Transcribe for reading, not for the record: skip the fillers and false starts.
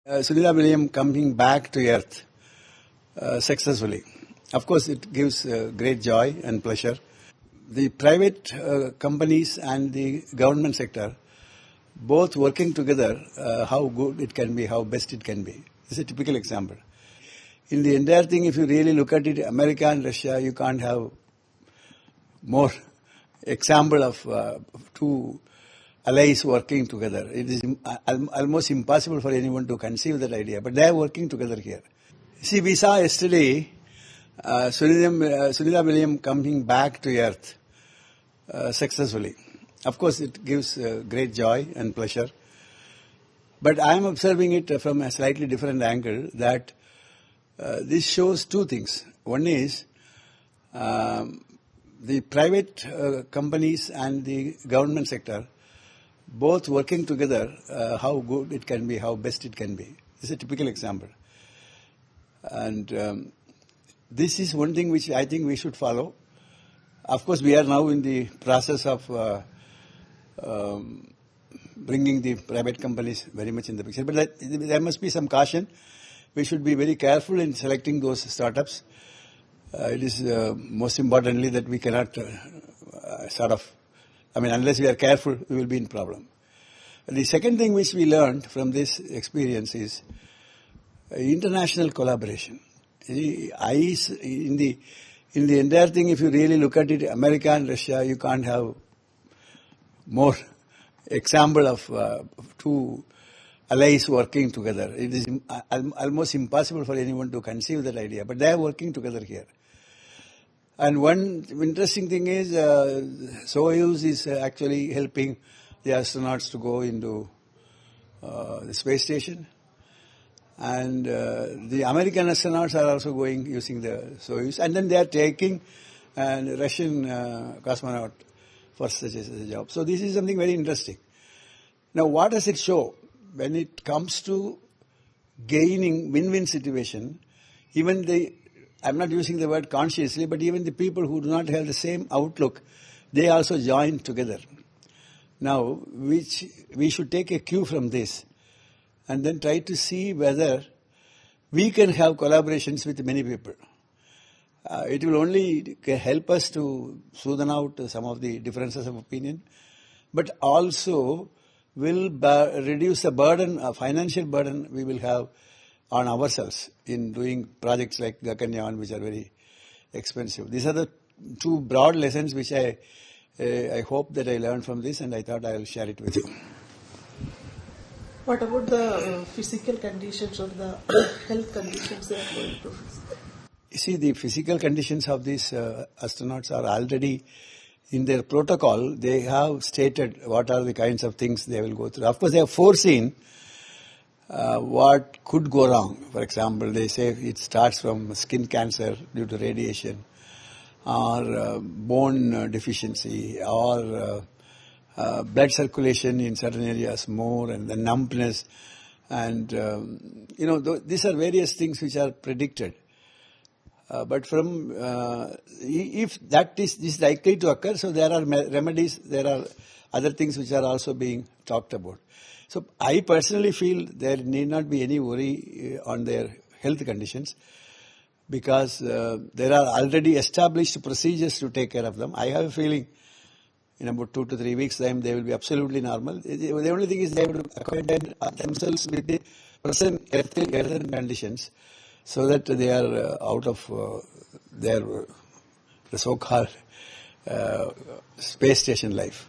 Sunila William coming back to Earth successfully. Of course, it gives great joy and pleasure. The private companies and the government sector, both working together, how good it can be, how best it can be. This is a typical example. In the entire thing, if you really look at it, America and Russia, you can't have more example of two allies working together. It is almost impossible for anyone to conceive that idea, but they are working together here. See, we saw yesterday Sunila William coming back to Earth successfully. Of course, it gives great joy and pleasure. But I am observing it from a slightly different angle, that this shows two things. One is the private companies and the government sector, both working together, how good it can be, how best it can be. This is a typical example. And this is one thing which I think we should follow. Of course, we are now in the process of bringing the private companies very much in the picture. But there must be some caution. We should be very careful in selecting those startups. It is most importantly that we cannot unless we are careful, we will be in problem. The second thing which we learned from this experience is international collaboration. In the entire thing, if you really look at it, America and Russia, you can't have more example of two allies working together. It is almost impossible for anyone to conceive that idea, but they are working together here. And one interesting thing is Soyuz is actually helping the astronauts to go into the space station. And the American astronauts are also going using the Soyuz. And then they are taking a Russian cosmonaut for such a job. So this is something very interesting. Now, what does it show? When it comes to gaining win-win situation, even I'm not using the word consciously, but even the people who do not have the same outlook, they also join together. Now, we should take a cue from this and then try to see whether we can have collaborations with many people. It will only help us to smoothen out some of the differences of opinion, but also will reduce the burden, a financial burden we will have on ourselves in doing projects like Gaganyaan, which are very expensive. These are the two broad lessons which I hope that I learned from this, and I thought I will share it with you. What about the physical conditions or the health conditions they are going to face? You see, the physical conditions of these astronauts are already in their protocol. They have stated what are the kinds of things they will go through. Of course, they have foreseen what could go wrong. For example, they say it starts from skin cancer due to radiation, or bone deficiency, or blood circulation in certain areas more, and the numbness. And, these are various things which are predicted. But from if that is likely to occur, so there are remedies, there are other things which are also being talked about. So I personally feel there need not be any worry on their health conditions, because there are already established procedures to take care of them. I have a feeling in about 2 to 3 weeks' time they will be absolutely normal. The only thing is they have to acquaint themselves with the present health conditions, so that they are out of their so-called space station life.